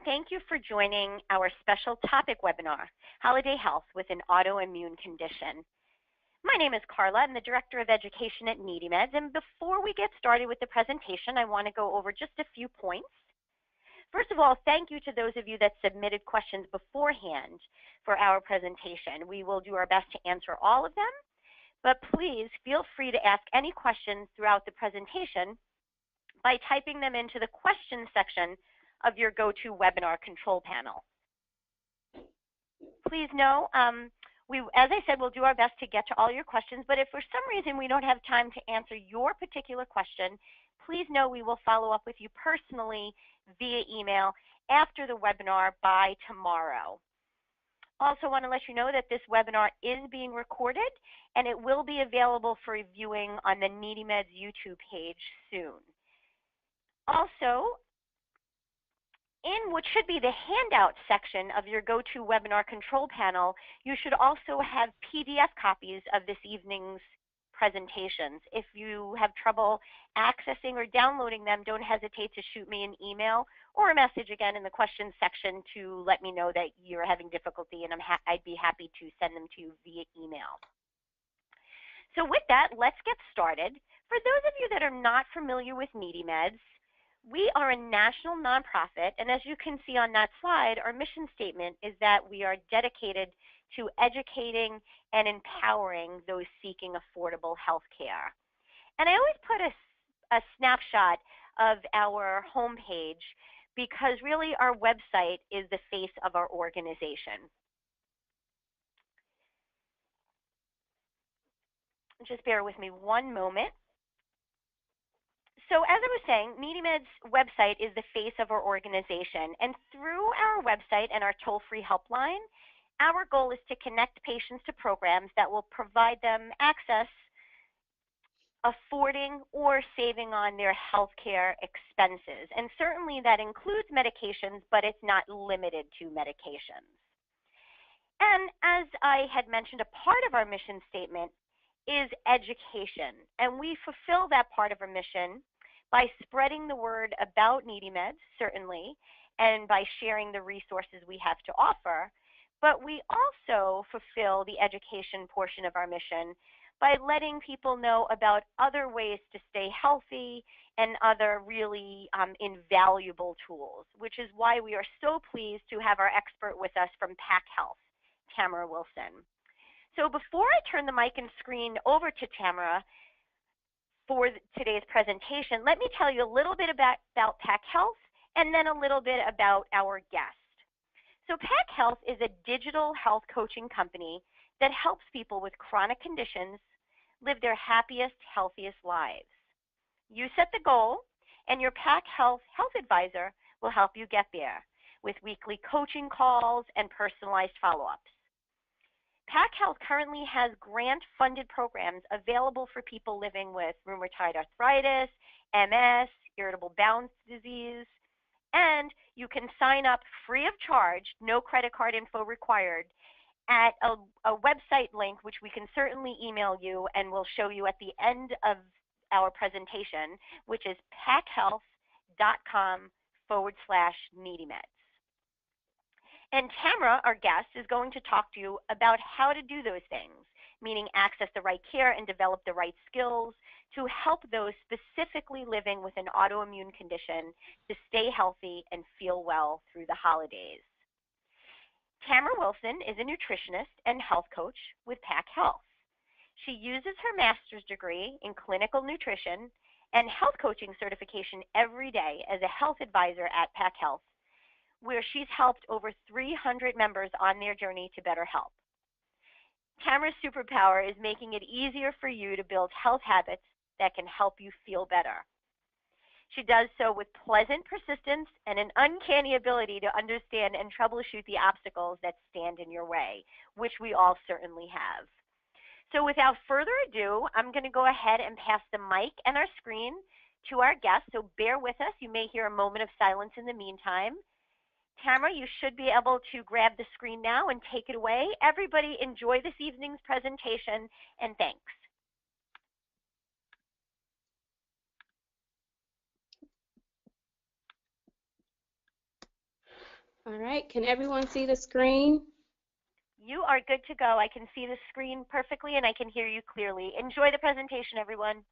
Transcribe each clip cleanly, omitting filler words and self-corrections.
and thank you for joining our special topic webinar, Holiday Health with an Autoimmune Condition. My name is Carla. I'm the Director of Education at NeedyMeds, and before we get started with the presentation, I want to go over just a few points. First of all, thank you to those of you that submitted questions beforehand for our presentation. We will do our best to answer all of them, but please feel free to ask any questions throughout the presentation by typing them into the questions section of your GoToWebinar control panel. Please know, as I said, we'll do our best to get to all your questions, but if for some reason we don't have time to answer your particular question, please know we will follow up with you personally via email after the webinar by tomorrow. Also want to let you know that this webinar is being recorded and it will be available for viewing on the NeedyMeds YouTube page soon. Also, in what should be the handout section of your GoToWebinar control panel, you should also have PDF copies of this evening's presentations. If you have trouble accessing or downloading them, don't hesitate to shoot me an email or a message again in the questions section to let me know that you're having difficulty, and I'd be happy to send them to you via email. So with that, let's get started. For those of you that are not familiar with NeedyMeds, we are a national nonprofit, and as you can see on that slide, our mission statement is that we are dedicated to educating and empowering those seeking affordable health care. And I always put a snapshot of our homepage because really our website is the face of our organization. Just bear with me one moment. So as I was saying, NeedyMeds website is the face of our organization, and through our website and our toll-free helpline, our goal is to connect patients to programs that will provide them access, affording, or saving on their healthcare expenses. And certainly that includes medications, but it's not limited to medications. And as I had mentioned, a part of our mission statement is education, and we fulfill that part of our mission by spreading the word about NeedyMeds, certainly, and by sharing the resources we have to offer. But we also fulfill the education portion of our mission by letting people know about other ways to stay healthy and other really invaluable tools, which is why we are so pleased to have our expert with us from PAC Health, Tamara Wilson. So before I turn the mic and screen over to Tamara, for today's presentation, let me tell you a little bit about PAC Health and then a little bit about our guest. So PAC Health is a digital health coaching company that helps people with chronic conditions live their happiest, healthiest lives. You set the goal, and your PAC Health health advisor will help you get there with weekly coaching calls and personalized follow-ups. PAC Health currently has grant-funded programs available for people living with rheumatoid arthritis, MS, irritable bowel disease, and you can sign up free of charge, no credit card info required, at a website link, which we can certainly email you and we'll show you at the end of our presentation, which is pachealth.com/NeedyMeds. And Tamara, our guest, is going to talk to you about how to do those things, meaning access the right care and develop the right skills to help those specifically living with an autoimmune condition to stay healthy and feel well through the holidays. Tamara Wilson is a nutritionist and health coach with PAC Health. She uses her master's degree in clinical nutrition and health coaching certification every day as a health advisor at PAC Health, where she's helped over 300 members on their journey to better health. Tamara's superpower is making it easier for you to build health habits that can help you feel better. She does so with pleasant persistence and an uncanny ability to understand and troubleshoot the obstacles that stand in your way, which we all certainly have. So without further ado, I'm going to go ahead and pass the mic and our screen to our guest, so bear with us. You may hear a moment of silence in the meantime. Tamara, you should be able to grab the screen now and take it away. Everybody enjoy this evening's presentation, and thanks. All right, can everyone see the screen? You are good to go. I can see the screen perfectly and I can hear you clearly. Enjoy the presentation, everyone.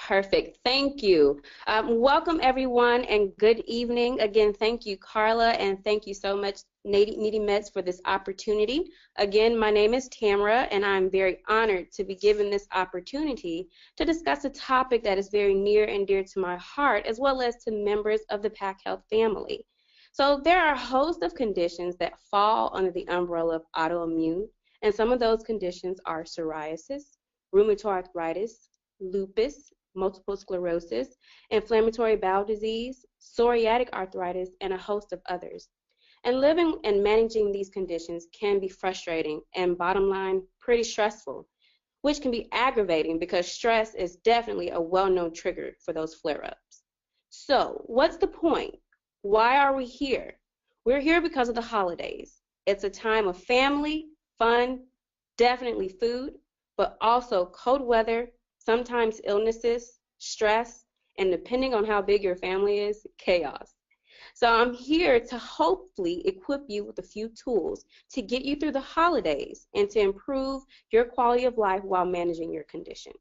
Perfect. Thank you. Welcome, everyone, and good evening. Again, thank you, Carla, and thank you so much, NeedyMeds, for this opportunity. Again, my name is Tamara, and I'm very honored to be given this opportunity to discuss a topic that is very near and dear to my heart, as well as to members of the PAC Health family. So there are a host of conditions that fall under the umbrella of autoimmune, and some of those conditions are psoriasis, rheumatoid arthritis, lupus, multiple sclerosis, inflammatory bowel disease, psoriatic arthritis, and a host of others. And living and managing these conditions can be frustrating and, bottom line, pretty stressful, which can be aggravating because stress is definitely a well-known trigger for those flare-ups. So, what's the point? Why are we here? We're here because of the holidays. It's a time of family, fun, definitely food, but also cold weather, sometimes illnesses, stress, and depending on how big your family is, chaos. So I'm here to hopefully equip you with a few tools to get you through the holidays and to improve your quality of life while managing your condition.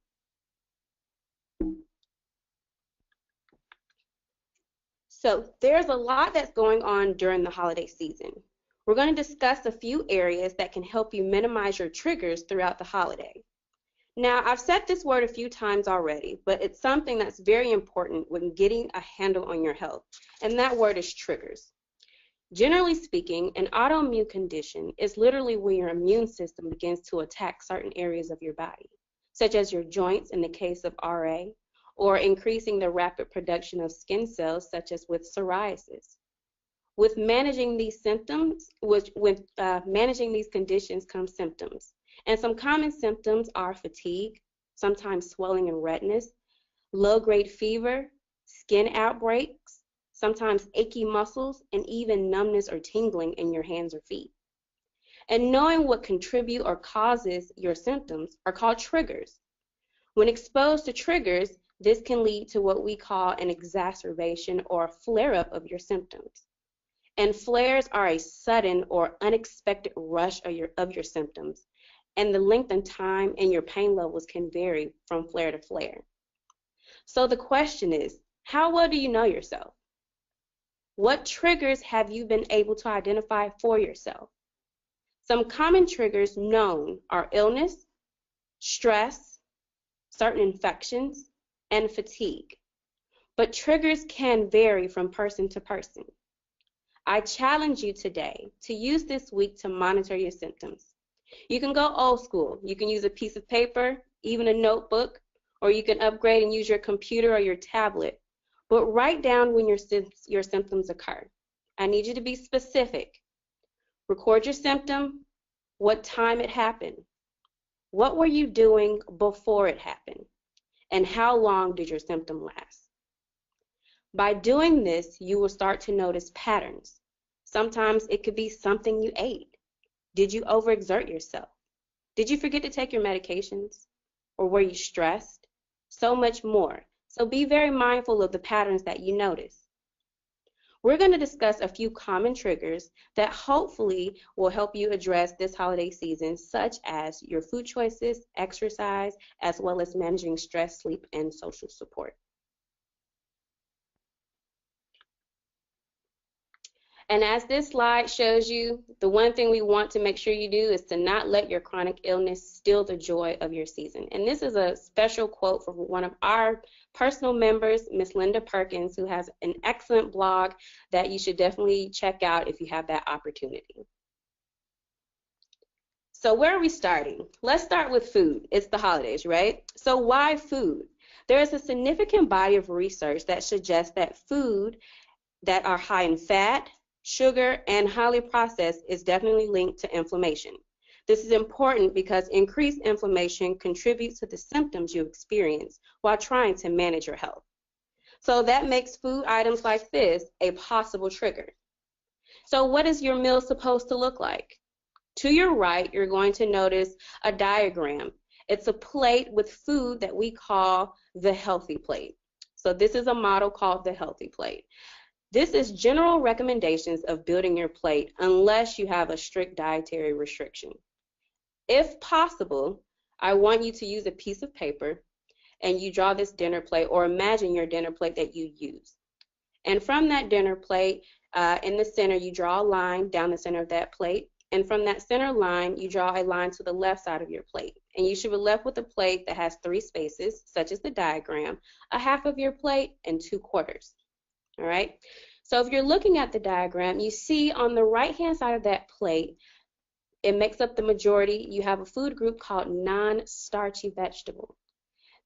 So there's a lot that's going on during the holiday season. We're going to discuss a few areas that can help you minimize your triggers throughout the holiday. Now, I've said this word a few times already, but it's something that's very important when getting a handle on your health, and that word is triggers. Generally speaking, an autoimmune condition is literally when your immune system begins to attack certain areas of your body, such as your joints in the case of RA, or increasing the rapid production of skin cells, such as with psoriasis. With managing these symptoms, managing these conditions comes symptoms. And some common symptoms are fatigue, sometimes swelling and redness, low-grade fever, skin outbreaks, sometimes achy muscles, and even numbness or tingling in your hands or feet. And knowing what contribute or causes your symptoms are called triggers. When exposed to triggers, this can lead to what we call an exacerbation or a flare-up of your symptoms. And flares are a sudden or unexpected rush of your symptoms, and the length and time and your pain levels can vary from flare to flare. So the question is, how well do you know yourself? What triggers have you been able to identify for yourself? Some common triggers known are illness, stress, certain infections, and fatigue. But triggers can vary from person to person. I challenge you today to use this week to monitor your symptoms. You can go old school. You can use a piece of paper, even a notebook, or you can upgrade and use your computer or your tablet. But write down when your symptoms occur. I need you to be specific. Record your symptom, what time it happened, what were you doing before it happened, and how long did your symptom last. By doing this, you will start to notice patterns. Sometimes it could be something you ate. Did you overexert yourself? Did you forget to take your medications? Or were you stressed? So much more. So be very mindful of the patterns that you notice. We're going to discuss a few common triggers that hopefully will help you address this holiday season, such as your food choices, exercise, as well as managing stress, sleep, and social support. And as this slide shows you, the one thing we want to make sure you do is to not let your chronic illness steal the joy of your season. And this is a special quote from one of our personal members, Miss Linda Perkins, who has an excellent blog that you should definitely check out if you have that opportunity. So where are we starting? Let's start with food. It's the holidays, right? So why food? There is a significant body of research that suggests that food that are high in fat, sugar, and highly processed is definitely linked to inflammation. This is important because increased inflammation contributes to the symptoms you experience while trying to manage your health. So that makes food items like this a possible trigger. So what is your meal supposed to look like? To your right, you're going to notice a diagram. It's a plate with food that we call the healthy plate. So this is a model called the healthy plate. This is general recommendations of building your plate unless you have a strict dietary restriction. If possible, I want you to use a piece of paper and you draw this dinner plate, or imagine your dinner plate that you use. And from that dinner plate, in the center, you draw a line down the center of that plate. And from that center line, you draw a line to the left side of your plate. And you should be left with a plate that has 3 spaces, such as the diagram, a half of your plate, and 2 quarters. All right? So if you're looking at the diagram, you see on the right-hand side of that plate, it makes up the majority. You have a food group called non-starchy vegetable.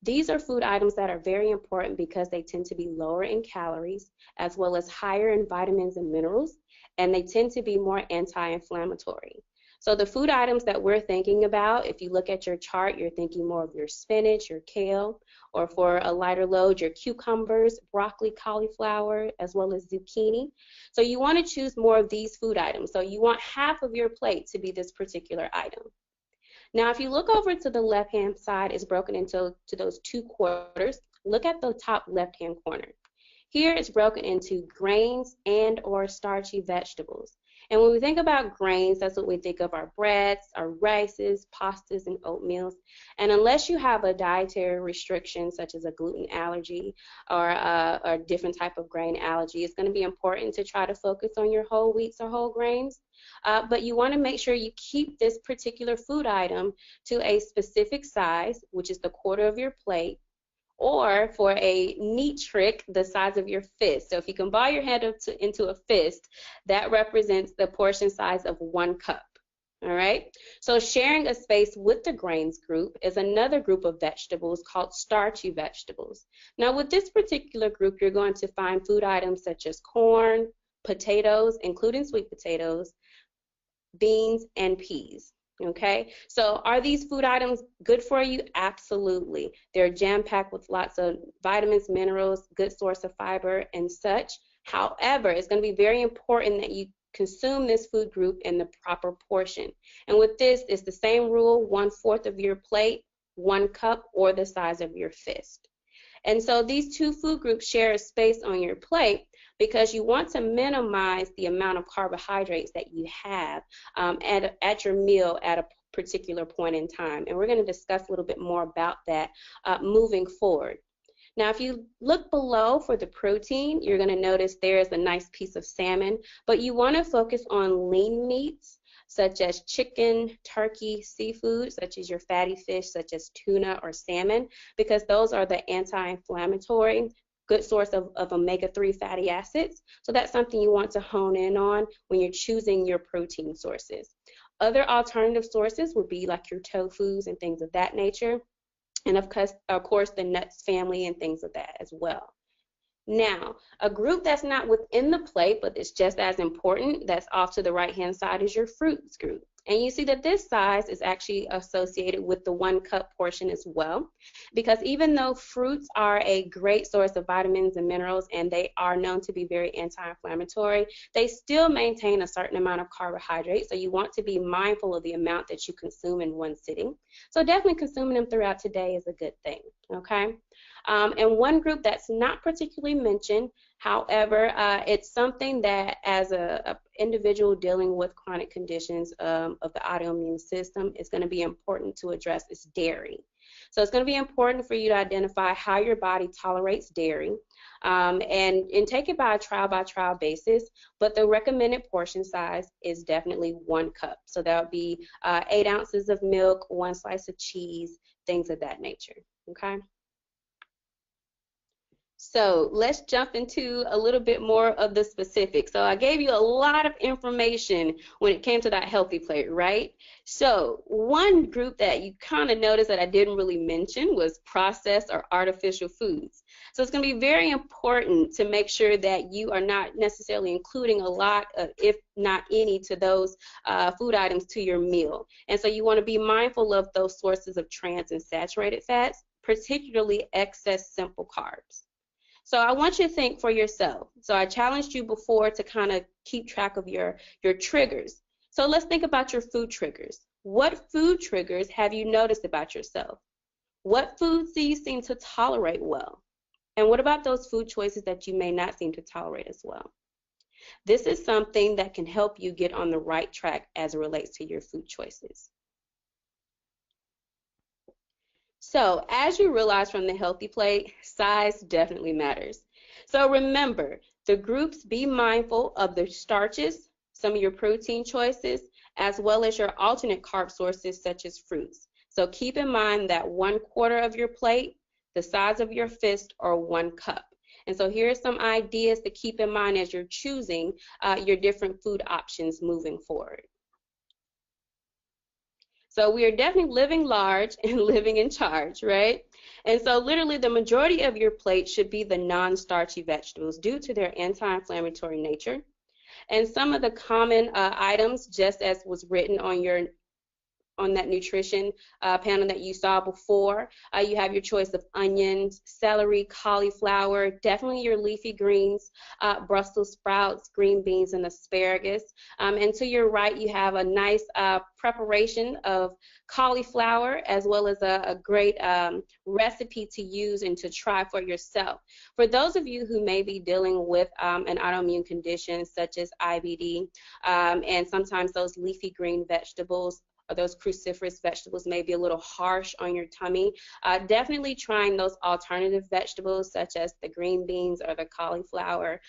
These are food items that are very important because they tend to be lower in calories as well as higher in vitamins and minerals, and they tend to be more anti-inflammatory. So the food items that we're thinking about, if you look at your chart, you're thinking more of your spinach, your kale, or for a lighter load, your cucumbers, broccoli, cauliflower, as well as zucchini. So you want to choose more of these food items. So you want half of your plate to be this particular item. Now, if you look over to the left-hand side, it's broken into those 2 quarters. Look at the top left-hand corner. Here it's broken into grains and or starchy vegetables. And when we think about grains, that's what we think of our breads, our rices, pastas, and oatmeals. And unless you have a dietary restriction, such as a gluten allergy or a different type of grain allergy, it's going to be important to try to focus on your whole wheats or whole grains. But you want to make sure you keep this particular food item to a specific size, which is the quarter of your plate, or for a neat trick, the size of your fist. So if you can ball your hand into a fist, that represents the portion size of 1 cup. All right? So sharing a space with the grains group is another group of vegetables called starchy vegetables. Now with this particular group, you're going to find food items such as corn, potatoes, including sweet potatoes, beans, and peas. Okay, so are these food items good for you? Absolutely. They're jam-packed with lots of vitamins, minerals, good source of fiber, and such. However, it's going to be very important that you consume this food group in the proper portion. And with this, it's the same rule: 1/4 of your plate, 1 cup, or the size of your fist. And so these 2 food groups share a space on your plate because you want to minimize the amount of carbohydrates that you have at your meal at a particular point in time. And we're going to discuss a little bit more about that moving forward. Now, if you look below for the protein, you're going to notice there's a nice piece of salmon, but you want to focus on lean meats such as chicken, turkey, seafood, such as your fatty fish, such as tuna or salmon, because those are the anti-inflammatory, good source of omega-3 fatty acids. So that's something you want to hone in on when you're choosing your protein sources. Other alternative sources would be like your tofus and things of that nature, and of course the nuts family and things of that as well. Now, a group that's not within the plate, but it's just as important, that's off to the right-hand side, is your fruits group. And you see that this size is actually associated with the 1 cup portion as well, because even though fruits are a great source of vitamins and minerals and they are known to be very anti-inflammatory, they still maintain a certain amount of carbohydrates. So you want to be mindful of the amount that you consume in one sitting. So definitely consuming them throughout today is a good thing, okay? And one group that's not particularly mentioned, however, it's something that as a individual dealing with chronic conditions of the autoimmune system is going to be important to address, is dairy. So it's going to be important for you to identify how your body tolerates dairy and take it by a trial basis, but the recommended portion size is definitely 1 cup. So that would be 8 ounces of milk, 1 slice of cheese, things of that nature, okay? So let's jump into a little bit more of the specifics. So I gave you a lot of information when it came to that healthy plate, right? So one group that you kind of noticed that I didn't really mention was processed or artificial foods. So it's going to be very important to make sure that you are not necessarily including a lot, if not any, to those food items to your meal. And so you want to be mindful of those sources of trans and saturated fats, particularly excess simple carbs. So I want you to think for yourself. So I challenged you before to kind of keep track of your triggers. So let's think about your food triggers. What food triggers have you noticed about yourself? What foods do you seem to tolerate well? And what about those food choices that you may not seem to tolerate as well? This is something that can help you get on the right track as it relates to your food choices. So, as you realize from the healthy plate, size definitely matters. So remember, the groups, be mindful of the starches, some of your protein choices, as well as your alternate carb sources such as fruits. So keep in mind that 1/4 of your plate, the size of your fist, or 1 cup. And so here are some ideas to keep in mind as you're choosing your different food options moving forward. So we are definitely living large and living in charge, right? And so literally the majority of your plate should be the non-starchy vegetables due to their anti-inflammatory nature. And some of the common items, just as was written on that nutrition panel that you saw before. You have your choice of onions, celery, cauliflower, definitely your leafy greens, Brussels sprouts, green beans, and asparagus. And to your right, you have a nice preparation of cauliflower, as well as a great recipe to use and to try for yourself. For those of you who may be dealing with an autoimmune condition such as IBD, and sometimes those leafy green vegetables, or those cruciferous vegetables may be a little harsh on your tummy, definitely trying those alternative vegetables such as the green beans or the cauliflower,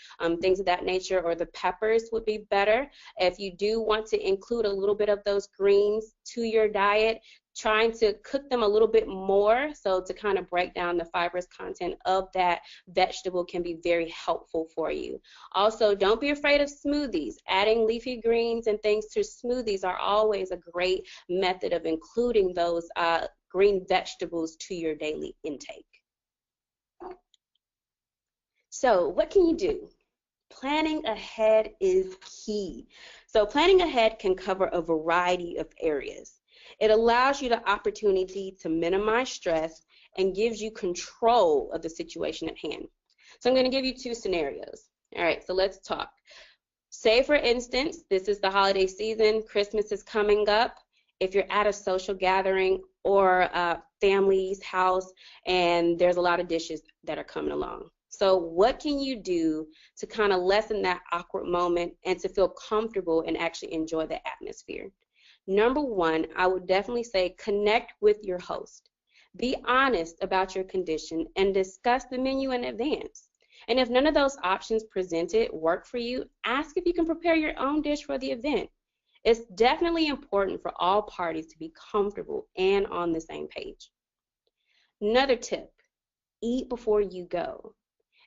things of that nature, or the peppers would be better. If you do want to include a little bit of those greens to your diet, trying to cook them a little bit more, so to kind of break down the fibrous content of that vegetable can be very helpful for you. Also, don't be afraid of smoothies. Adding leafy greens and things to smoothies are always a great method of including those green vegetables to your daily intake. So what can you do? Planning ahead is key. So planning ahead can cover a variety of areas. It allows you the opportunity to minimize stress and gives you control of the situation at hand. So I'm going to give you 2 scenarios. All right, so let's talk. Say, for instance, this is the holiday season, Christmas is coming up. If you're at a social gathering or a family's house and there's a lot of dishes that are coming along. So what can you do to kind of lessen that awkward moment and to feel comfortable and actually enjoy the atmosphere? Number 1, I would definitely say connect with your host. Be honest about your condition and discuss the menu in advance. And if none of those options presented work for you, ask if you can prepare your own dish for the event. It's definitely important for all parties to be comfortable and on the same page. Another tip, eat before you go.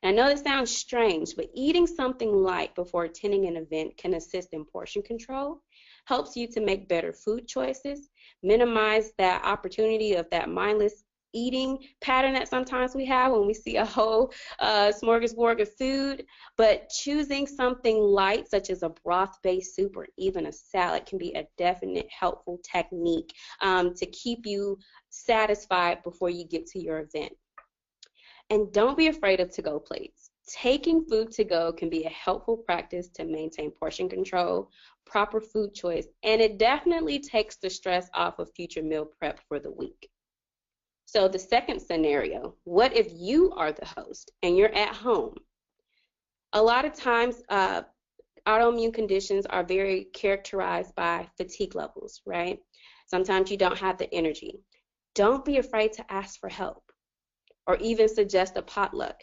And I know this sounds strange, but eating something light before attending an event can assist in portion control, helps you to make better food choices, minimize that opportunity of that mindless eating pattern that sometimes we have when we see a whole smorgasbord of food. But choosing something light, such as a broth-based soup or even a salad, can be a definite helpful technique to keep you satisfied before you get to your event. And don't be afraid of to-go plates. Taking food to go can be a helpful practice to maintain portion control, proper food choice, and it definitely takes the stress off of future meal prep for the week. So the second scenario, what if you are the host and you're at home? A lot of times, autoimmune conditions are very characterized by fatigue levels, right? Sometimes you don't have the energy. Don't be afraid to ask for help or even suggest a potluck.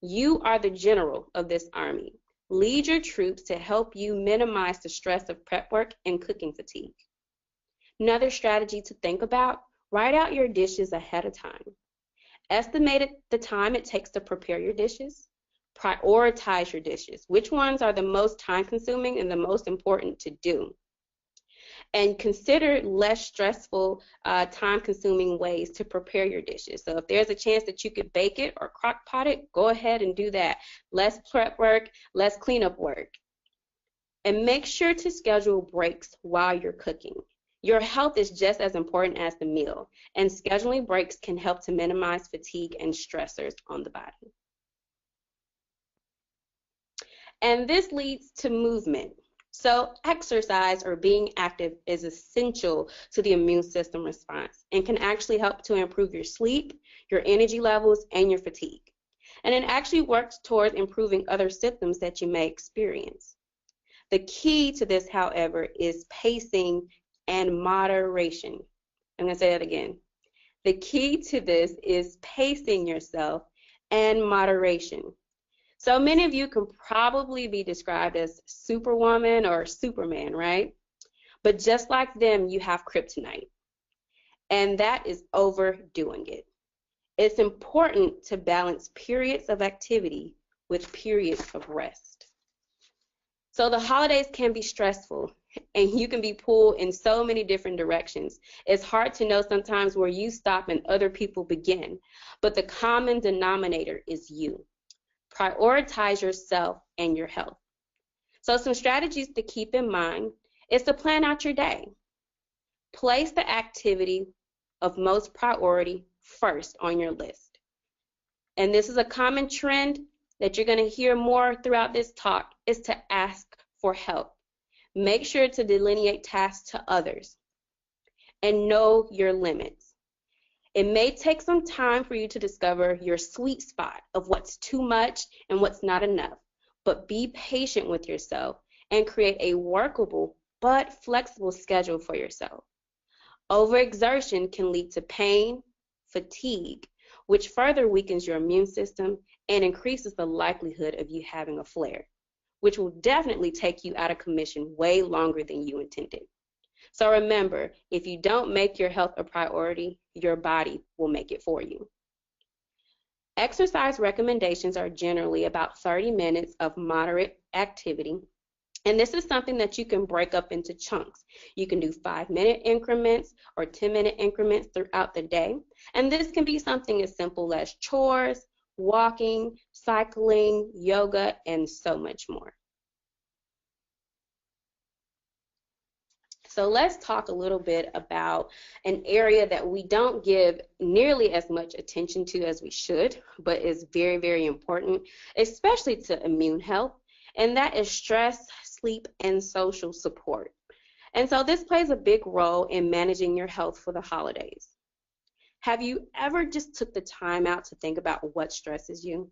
You are the general of this army. Lead your troops to help you minimize the stress of prep work and cooking fatigue. Another strategy to think about, write out your dishes ahead of time. Estimate the time it takes to prepare your dishes. Prioritize your dishes. Which ones are the most time-consuming and the most important to do? And consider less stressful, time-consuming ways to prepare your dishes. So if there's a chance that you could bake it or crock pot it, go ahead and do that. Less prep work, less cleanup work. And make sure to schedule breaks while you're cooking. Your health is just as important as the meal, and scheduling breaks can help to minimize fatigue and stressors on the body. And this leads to movement. So exercise or being active is essential to the immune system response and can actually help to improve your sleep, your energy levels, and your fatigue. and it actually works towards improving other symptoms that you may experience. The key to this, however, is pacing and moderation. I'm going to say that again. The key to this is pacing yourself and moderation. So many of you can probably be described as Superwoman or Superman, right? But just like them, you have kryptonite, and that is overdoing it. It's important to balance periods of activity with periods of rest. So the holidays can be stressful, and you can be pulled in so many different directions. It's hard to know sometimes where you stop and other people begin, but the common denominator is you. Prioritize yourself and your health. So some strategies to keep in mind is to plan out your day. Place the activity of most priority first on your list. And this is a common trend that you're going to hear more throughout this talk, is to ask for help. Make sure to delineate tasks to others and know your limits. It may take some time for you to discover your sweet spot of what's too much and what's not enough, but be patient with yourself and create a workable but flexible schedule for yourself. Overexertion can lead to pain, fatigue, which further weakens your immune system and increases the likelihood of you having a flare, which will definitely take you out of commission way longer than you intended. So remember, if you don't make your health a priority, your body will make it for you. Exercise recommendations are generally about 30 minutes of moderate activity, and this is something that you can break up into chunks. You can do 5-minute increments or 10-minute increments throughout the day, and this can be something as simple as chores, walking, cycling, yoga, and so much more. So let's talk a little bit about an area that we don't give nearly as much attention to as we should, but is very, very important, especially to immune health, and that is stress, sleep, and social support. And so this plays a big role in managing your health for the holidays. Have you ever just took the time out to think about what stresses you?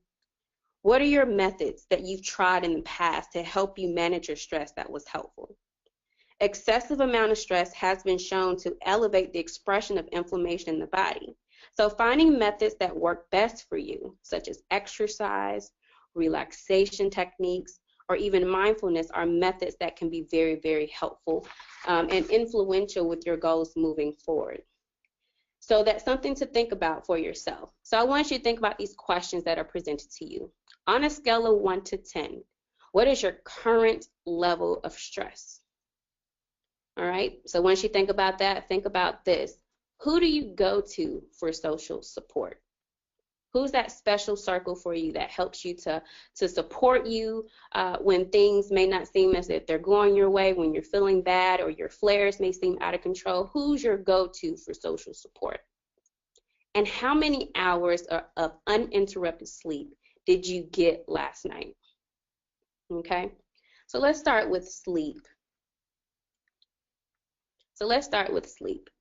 What are your methods that you've tried in the past to help you manage your stress that was helpful? Excessive amount of stress has been shown to elevate the expression of inflammation in the body. So finding methods that work best for you, such as exercise, relaxation techniques, or even mindfulness, are methods that can be very, very helpful and influential with your goals moving forward. So that's something to think about for yourself. So I want you to think about these questions that are presented to you. On a scale of 1 to 10, what is your current level of stress? All right, so once you think about that, think about this. Who do you go to for social support? Who's that special circle for you that helps you to support you when things may not seem as if they're going your way, when you're feeling bad or your flares may seem out of control? Who's your go-to for social support? And how many hours of uninterrupted sleep did you get last night? Okay, so let's start with sleep.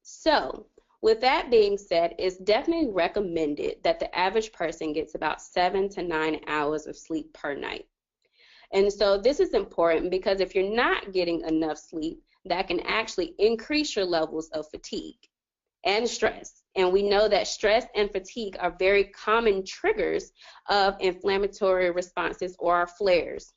So with that being said, it's definitely recommended that the average person gets about 7 to 9 hours of sleep per night. And so this is important because if you're not getting enough sleep, that can actually increase your levels of fatigue and stress. And we know that stress and fatigue are very common triggers of inflammatory responses or flares.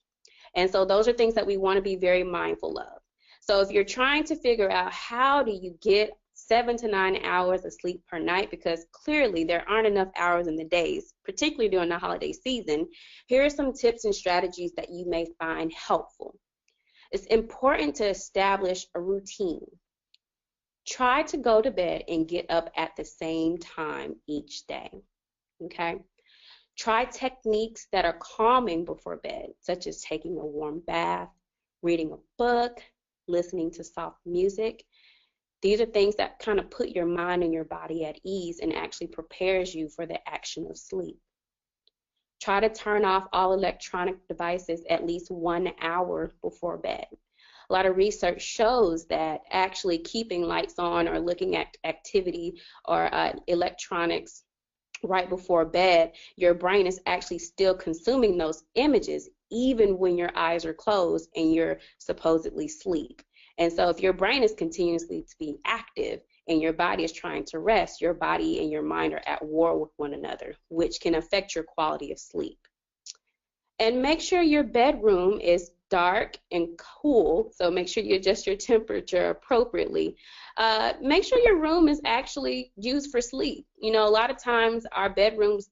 And so those are things that we want to be very mindful of. So if you're trying to figure out how do you get 7 to 9 hours of sleep per night, because clearly there aren't enough hours in the days, particularly during the holiday season, here are some tips and strategies that you may find helpful. It's important to establish a routine. Try to go to bed and get up at the same time each day, okay? Try techniques that are calming before bed, such as taking a warm bath, reading a book, listening to soft music. These are things that kind of put your mind and your body at ease and actually prepares you for the action of sleep. Try to turn off all electronic devices at least 1 hour before bed. A lot of research shows that actually keeping lights on or looking at activity or electronics right before bed, your brain is actually still consuming those images even when your eyes are closed and you're supposedly asleep. And so if your brain is continuously to be active and your body is trying to rest, your body and your mind are at war with one another, which can affect your quality of sleep. And make sure your bedroom is dark and cool, so make sure you adjust your temperature appropriately. Make sure your room is actually used for sleep. You know, a lot of times our bedrooms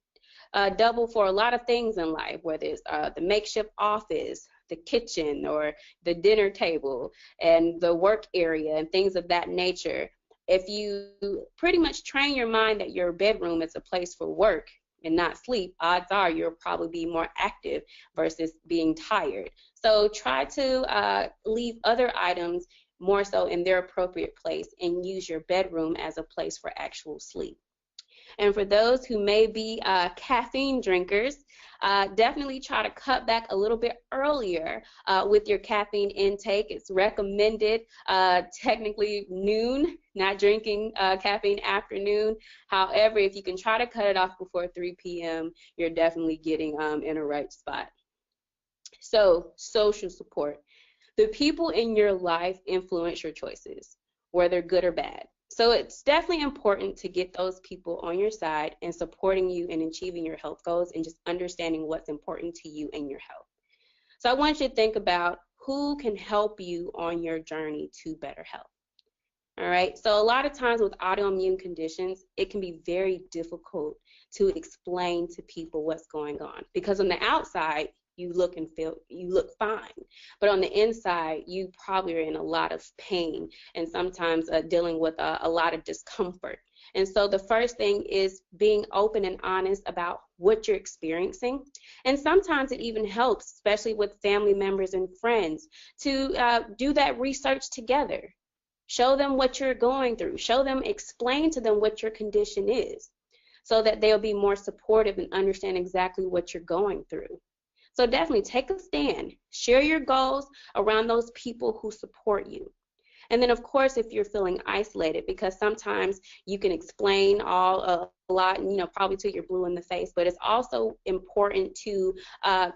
double for a lot of things in life, whether it's the makeshift office, the kitchen, or the dinner table, and the work area, and things of that nature. If you pretty much train your mind that your bedroom is a place for work and not sleep, odds are you'll probably be more active versus being tired. So try to leave other items more so in their appropriate place and use your bedroom as a place for actual sleep. And for those who may be caffeine drinkers, definitely try to cut back a little bit earlier with your caffeine intake. It's recommended technically noon, not drinking caffeine afternoon. However, if you can try to cut it off before 3 p.m., you're definitely getting in a right spot. So, social support. The people in your life influence your choices, whether good or bad. So it's definitely important to get those people on your side and supporting you in achieving your health goals and just understanding what's important to you and your health. So I want you to think about who can help you on your journey to better health. All right, so a lot of times with autoimmune conditions, it can be very difficult to explain to people what's going on, because on the outside, you look fine, but on the inside, you probably are in a lot of pain and sometimes dealing with a lot of discomfort. And so the first thing is being open and honest about what you're experiencing. And sometimes it even helps, especially with family members and friends, to do that research together. Show them what you're going through. Show them, explain to them what your condition is, so that they'll be more supportive and understand exactly what you're going through. So definitely take a stand. Share your goals around those people who support you. And then, of course, if you're feeling isolated, because sometimes you can explain a lot, and, probably till you're blue in the face, but it's also important to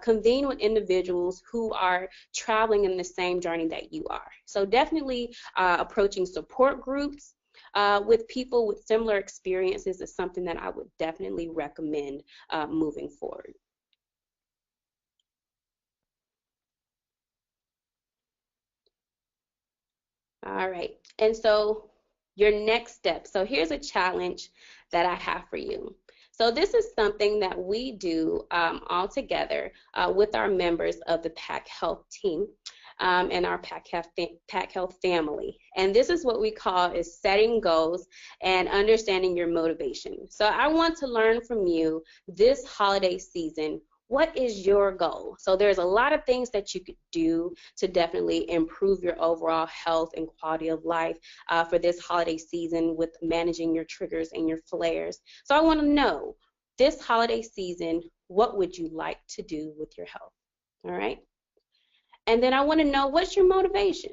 convene with individuals who are traveling in the same journey that you are. So definitely approaching support groups with people with similar experiences is something that I would definitely recommend moving forward. All right, and so your next step. So here's a challenge that I have for you. So this is something that we do all together with our members of the PAC Health team and our PAC Health family. And this is what we call is setting goals and understanding your motivation. So I want to learn from you this holiday season. What is your goal? So there's a lot of things that you could do to definitely improve your overall health and quality of life for this holiday season with managing your triggers and your flares. So I want to know, this holiday season, what would you like to do with your health? All right. And then I want to know, what's your motivation?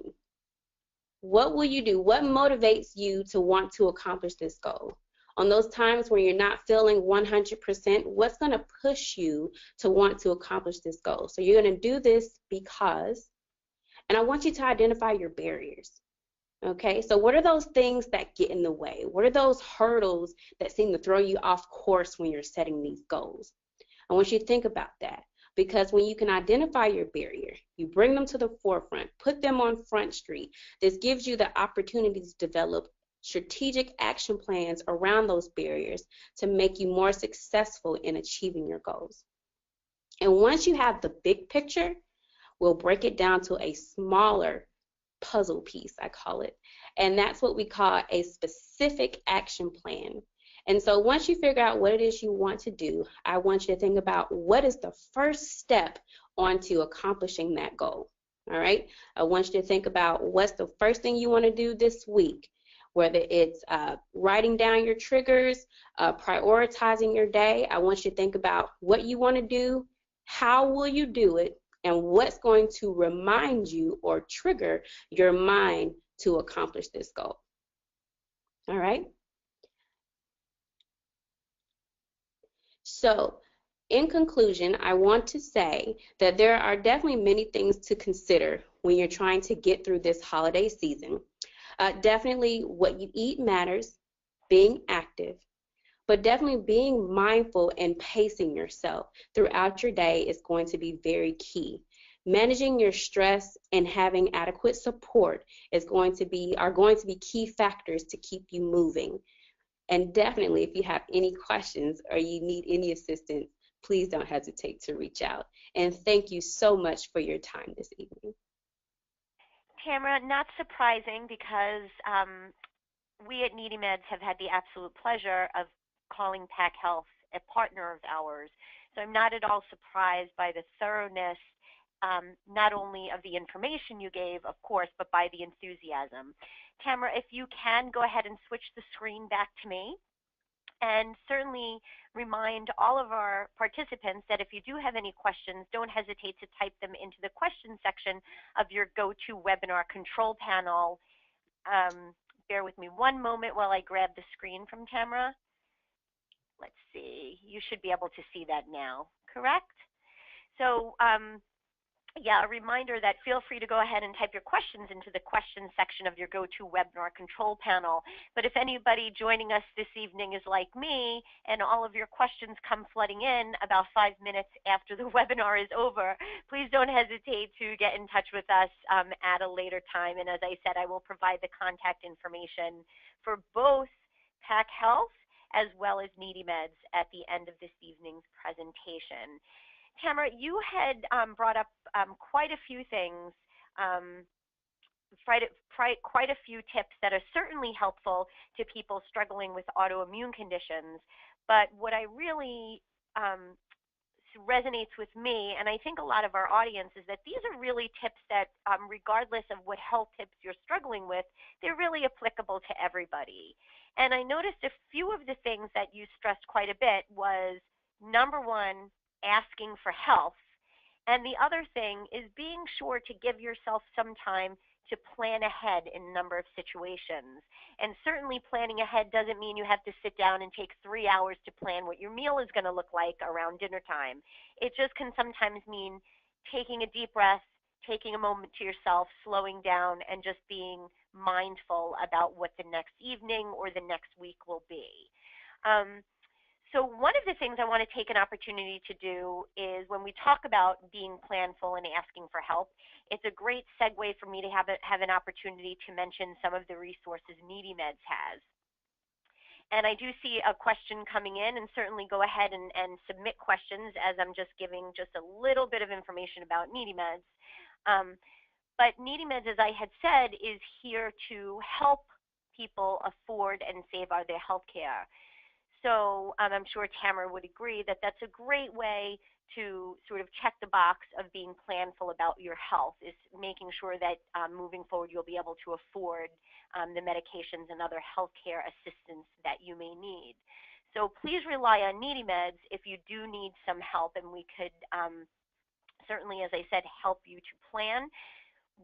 What will you do? What motivates you to want to accomplish this goal? On those times when you're not feeling 100%, what's going to push you to want to accomplish this goal? So you're going to do this because, and I want you to identify your barriers. Okay, so what are those things that get in the way? What are those hurdles that seem to throw you off course when you're setting these goals? I want you to think about that, because when you can identify your barrier, you bring them to the forefront, put them on Front Street. This gives you the opportunity to develop strategic action plans around those barriers to make you more successful in achieving your goals. And once you have the big picture, we'll break it down to a smaller puzzle piece, I call it. And that's what we call a specific action plan. And so once you figure out what it is you want to do, I want you to think about what is the first step onto accomplishing that goal. All right? I want you to think about what's the first thing you want to do this week, whether it's writing down your triggers, prioritizing your day. I want you to think about what you want to do, how will you do it, and what's going to remind you or trigger your mind to accomplish this goal. All right? So, in conclusion, I want to say that there are definitely many things to consider when you're trying to get through this holiday season. Definitely what you eat matters, being active, but definitely being mindful and pacing yourself throughout your day is going to be very key. Managing your stress and having adequate support are going to be key factors to keep you moving. And definitely, if you have any questions or you need any assistance, please don't hesitate to reach out. And thank you so much for your time this evening. Tamara, not surprising because we at NeedyMeds have had the absolute pleasure of calling PAC Health a partner of ours. So I'm not at all surprised by the thoroughness, not only of the information you gave, of course, but by the enthusiasm. Tamara, if you can, go ahead and switch the screen back to me. And certainly remind all of our participants that if you do have any questions, don't hesitate to type them into the question section of your GoToWebinar control panel. Bear with me one moment while I grab the screen from Tamara. Let's see, you should be able to see that now, correct? So yeah, a reminder that feel free to go ahead and type your questions into the questions section of your GoToWebinar control panel. But if anybody joining us this evening is like me and all of your questions come flooding in about 5 minutes after the webinar is over, please don't hesitate to get in touch with us at a later time. And as I said, I will provide the contact information for both PAC Health as well as NeedyMeds at the end of this evening's presentation. Tamara, you had brought up quite a few things, quite a few tips that are certainly helpful to people struggling with autoimmune conditions. But what I really resonates with me, and I think a lot of our audience, is that these are really tips that, regardless of what health tips you're struggling with, they're really applicable to everybody. And I noticed a few of the things that you stressed quite a bit was, number one, asking for help. And the other thing is being sure to give yourself some time to plan ahead in a number of situations. And certainly planning ahead doesn't mean you have to sit down and take 3 hours to plan what your meal is going to look like around dinner time. It just can sometimes mean taking a deep breath, taking a moment to yourself, slowing down, and just being mindful about what the next evening or the next week will be. So one of the things I want to take an opportunity to do is, when we talk about being planful and asking for help, it's a great segue for me to have an opportunity to mention some of the resources NeedyMeds has. And I do see a question coming in, and certainly go ahead and submit questions as I'm just giving just a little bit of information about NeedyMeds. But NeedyMeds, as I had said, is here to help people afford and save their health care. So I'm sure Tamara would agree that that's a great way to sort of check the box of being planful about your health, is making sure that moving forward you'll be able to afford the medications and other healthcare assistance that you may need. So please rely on NeedyMeds if you do need some help, and we could certainly, as I said, help you to plan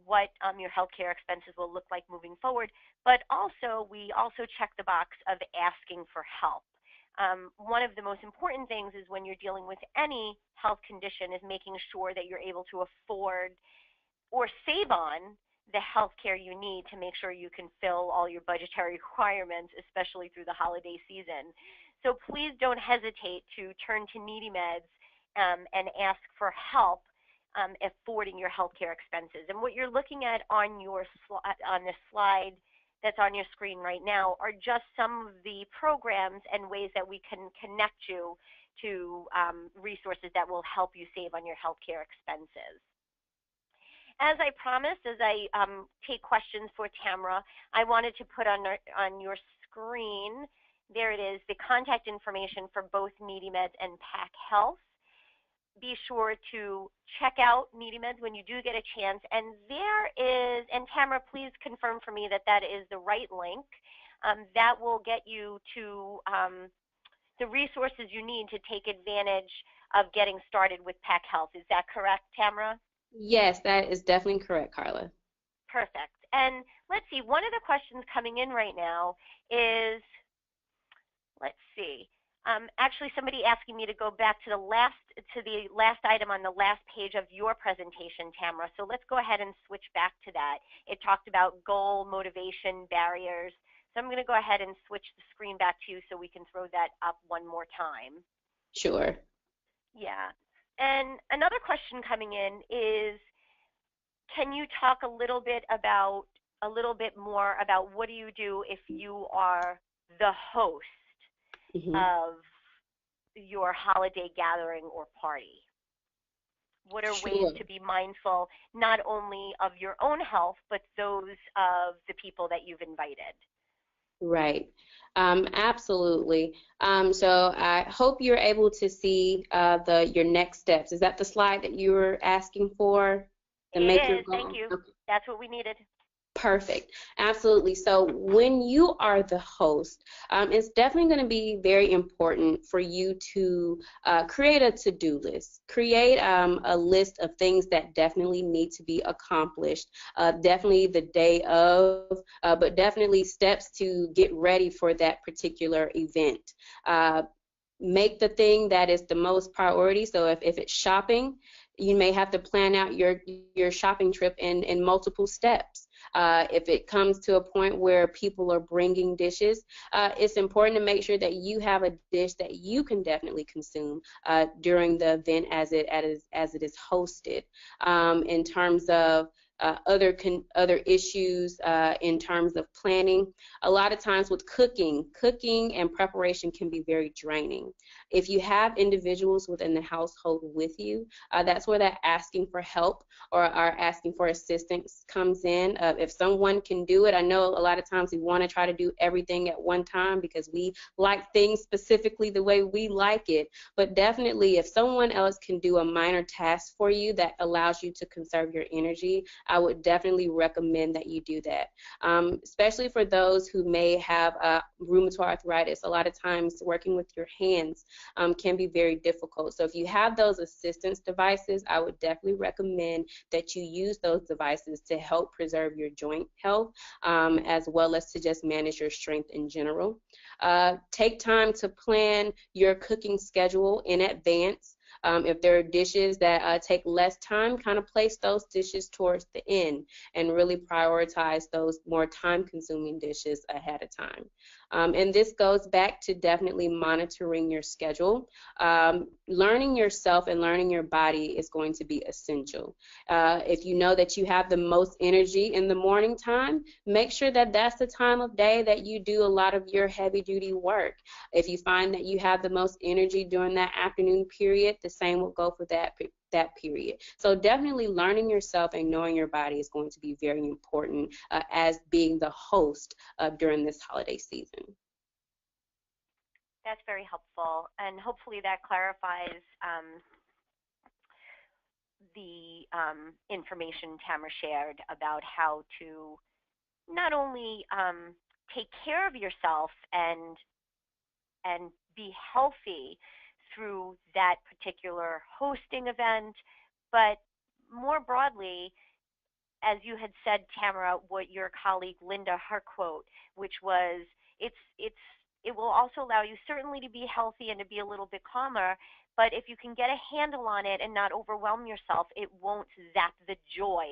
what your healthcare expenses will look like moving forward. But also, we also check the box of asking for help. One of the most important things is, when you're dealing with any health condition, is making sure that you're able to afford or save on the health care you need to make sure you can fill all your budgetary requirements, especially through the holiday season. So please don't hesitate to turn to NeedyMeds and ask for help affording your healthcare expenses. And what you're looking at on the slide that's on your screen right now are just some of the programs and ways that we can connect you to resources that will help you save on your healthcare expenses. As I promised, as I take questions for Tamara, I wanted to put on your screen, there it is, the contact information for both NeedyMeds and PAC Health. Be sure to check out NeedyMeds when you do get a chance. And there is, and Tamara, please confirm for me that that is the right link. That will get you to the resources you need to take advantage of getting started with PAC Health. Is that correct, Tamara? Yes, that is definitely correct, Carla. Perfect. And let's see, one of the questions coming in right now is, let's see, Actually, somebody asking me to go back to the last item on the last page of your presentation, Tamara. So let's go ahead and switch back to that. It talked about goal, motivation, barriers. So I'm going to go ahead and switch the screen back to you so we can throw that up one more time. Sure. Yeah. And another question coming in is, can you talk a little bit more about what do you do if you are the host of your holiday gathering or party? What are ways to be mindful not only of your own health, but those of the people that you've invited? Right. Absolutely. So I hope you're able to see your next steps. Is that the slide that you were asking for? It is. Thank you. Okay. That's what we needed. Perfect. Absolutely. So when you are the host, it's definitely going to be very important for you to create a to-do list. Create a list of things that definitely need to be accomplished, definitely the day of, but definitely steps to get ready for that particular event. Make the thing that is the most priority. So if it's shopping, you may have to plan out your shopping trip in multiple steps. If it comes to a point where people are bringing dishes, it's important to make sure that you have a dish that you can definitely consume during the event as it is hosted. In terms of other issues in terms of planning. A lot of times with cooking and preparation can be very draining. If you have individuals within the household with you, that's where that asking for help or asking for assistance comes in. If someone can do it, I know a lot of times we want to try to do everything at one time because we like things specifically the way we like it, but definitely if someone else can do a minor task for you that allows you to conserve your energy, I would definitely recommend that you do that, especially for those who may have rheumatoid arthritis. A lot of times working with your hands can be very difficult. So if you have those assistance devices, I would definitely recommend that you use those devices to help preserve your joint health, as well as to just manage your strength in general. Take time to plan your cooking schedule in advance. If there are dishes that take less time, kind of place those dishes towards the end and really prioritize those more time-consuming dishes ahead of time. And this goes back to definitely monitoring your schedule. Learning yourself and learning your body is going to be essential. If you know that you have the most energy in the morning time, make sure that that's the time of day that you do a lot of your heavy-duty work. If you find that you have the most energy during that afternoon period, the same will go for that period. So definitely learning yourself and knowing your body is going to be very important as being the host during this holiday season. That's very helpful, and hopefully that clarifies the information Tamara shared about how to not only take care of yourself and be healthy through that particular hosting event, but more broadly, as you had said, Tamara, what your colleague Linda, her quote, which was, it will also allow you certainly to be healthy and to be a little bit calmer, but if you can get a handle on it and not overwhelm yourself, it won't zap the joy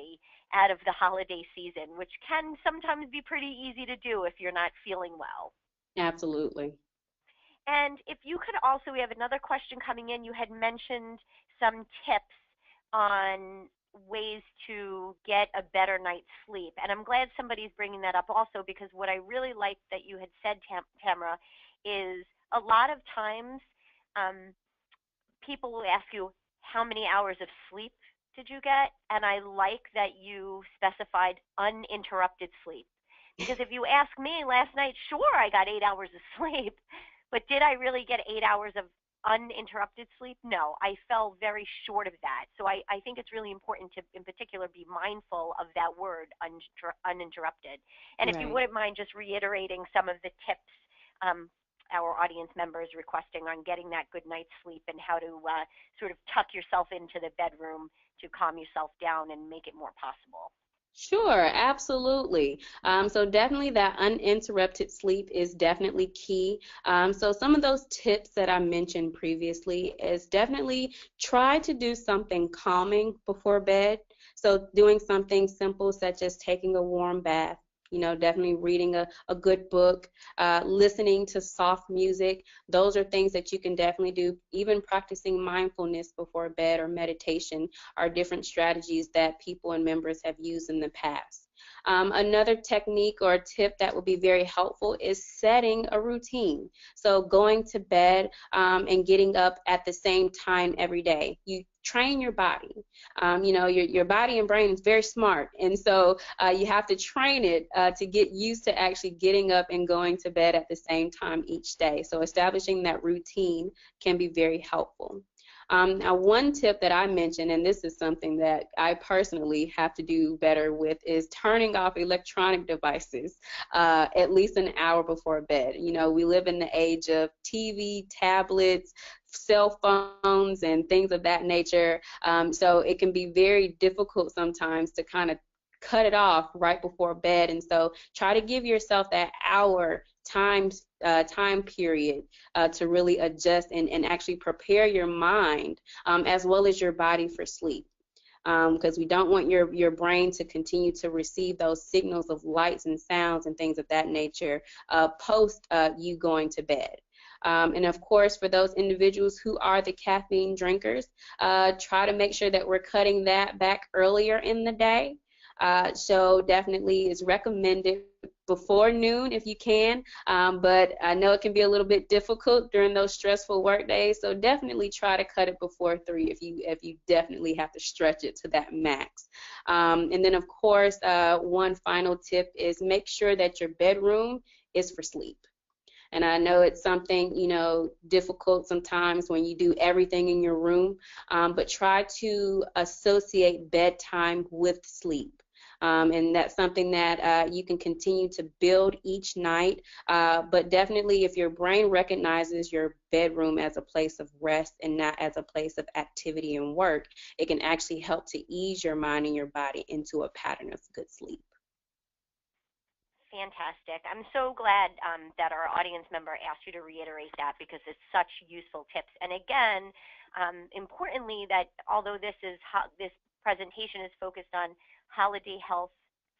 out of the holiday season, which can sometimes be pretty easy to do if you're not feeling well. Absolutely. And if you could also, we have another question coming in. You had mentioned some tips on ways to get a better night's sleep. And I'm glad somebody's bringing that up also, because what I really liked that you had said, Tamara, is a lot of times people will ask you, how many hours of sleep did you get? And I like that you specified uninterrupted sleep. Because if you ask me last night, sure, I got 8 hours of sleep, but did I really get 8 hours of uninterrupted sleep? No, I fell very short of that. So I think it's really important to, in particular, be mindful of that word, uninterrupted. And if you wouldn't mind just reiterating some of the tips our audience members requesting on getting that good night's sleep and how to sort of tuck yourself into the bedroom to calm yourself down and make it more possible. Sure, absolutely. So definitely that uninterrupted sleep is definitely key. So some of those tips that I mentioned previously is definitely try to do something calming before bed. So doing something simple such as taking a warm bath, definitely reading a good book, listening to soft music. Those are things that you can definitely do. Even practicing mindfulness before bed or meditation are different strategies that people and members have used in the past. Another technique or tip that would be very helpful is setting a routine. So going to bed and getting up at the same time every day. You train your body. Your body and brain is very smart, and so you have to train it to get used to actually getting up and going to bed at the same time each day. So establishing that routine can be very helpful. Now, one tip that I mentioned, and this is something that I personally have to do better with, is turning off electronic devices at least an hour before bed. We live in the age of TV, tablets, cell phones, and things of that nature. So it can be very difficult sometimes to kind of cut it off right before bed, and so try to give yourself that hour time period to really adjust and actually prepare your mind as well as your body for sleep, because we don't want your brain to continue to receive those signals of lights and sounds and things of that nature post you going to bed. And of course, for those individuals who are the caffeine drinkers, try to make sure that we're cutting that back earlier in the day. So definitely is recommended before noon if you can, but I know it can be a little bit difficult during those stressful work days, so definitely try to cut it before 3 if you definitely have to stretch it to that max. And then of course, one final tip is make sure that your bedroom is for sleep. And I know it's something, difficult sometimes when you do everything in your room, but try to associate bedtime with sleep. And that's something that you can continue to build each night. But definitely, if your brain recognizes your bedroom as a place of rest and not as a place of activity and work, it can actually help to ease your mind and your body into a pattern of good sleep. Fantastic. I'm so glad that our audience member asked you to reiterate that because it's such useful tips. And again, importantly, that although this presentation is focused on holiday health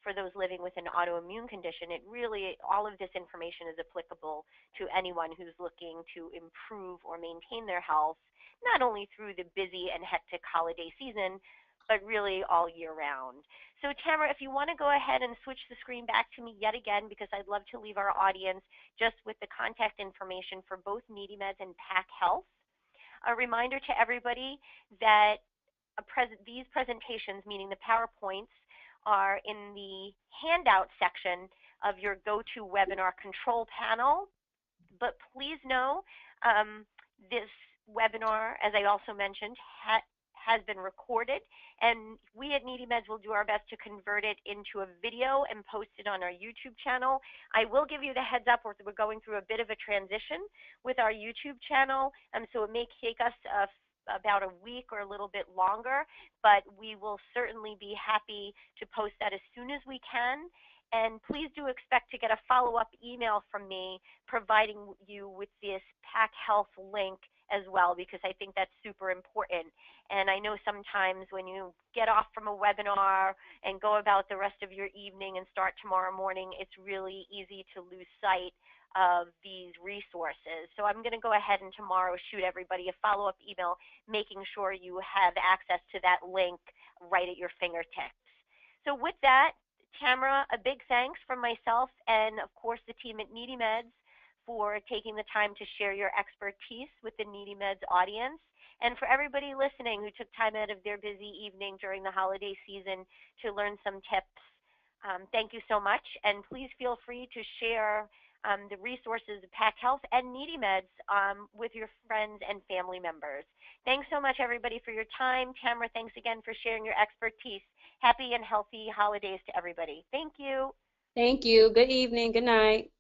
for those living with an autoimmune condition, it really, all of this information is applicable to anyone who's looking to improve or maintain their health, not only through the busy and hectic holiday season, but really all year round. So Tamara, if you want to go ahead and switch the screen back to me yet again, because I'd love to leave our audience just with the contact information for both NeedyMeds and PAC Health. A reminder to everybody that these presentations, meaning the PowerPoints, are in the handout section of your GoToWebinar control panel. But please know this webinar, as I also mentioned, has been recorded, and we at NeedyMeds will do our best to convert it into a video and post it on our YouTube channel. I will give you the heads up, we're going through a bit of a transition with our YouTube channel, so it may take us about a week or a little bit longer, but we will certainly be happy to post that as soon as we can. And please do expect to get a follow-up email from me providing you with this PAC Health link as well, because I think that's super important. And I know sometimes when you get off from a webinar and go about the rest of your evening and start tomorrow morning, it's really easy to lose sight of these resources. So I'm going to go ahead and tomorrow shoot everybody a follow-up email, making sure you have access to that link right at your fingertips. So with that, Tamara, a big thanks from myself and, of course, the team at NeedyMeds for taking the time to share your expertise with the NeedyMeds audience. And for everybody listening who took time out of their busy evening during the holiday season to learn some tips, thank you so much. And please feel free to share the resources of PAC Health and NeedyMeds with your friends and family members. Thanks so much, everybody, for your time. Tamara, thanks again for sharing your expertise. Happy and healthy holidays to everybody. Thank you. Thank you. Good evening. Good night.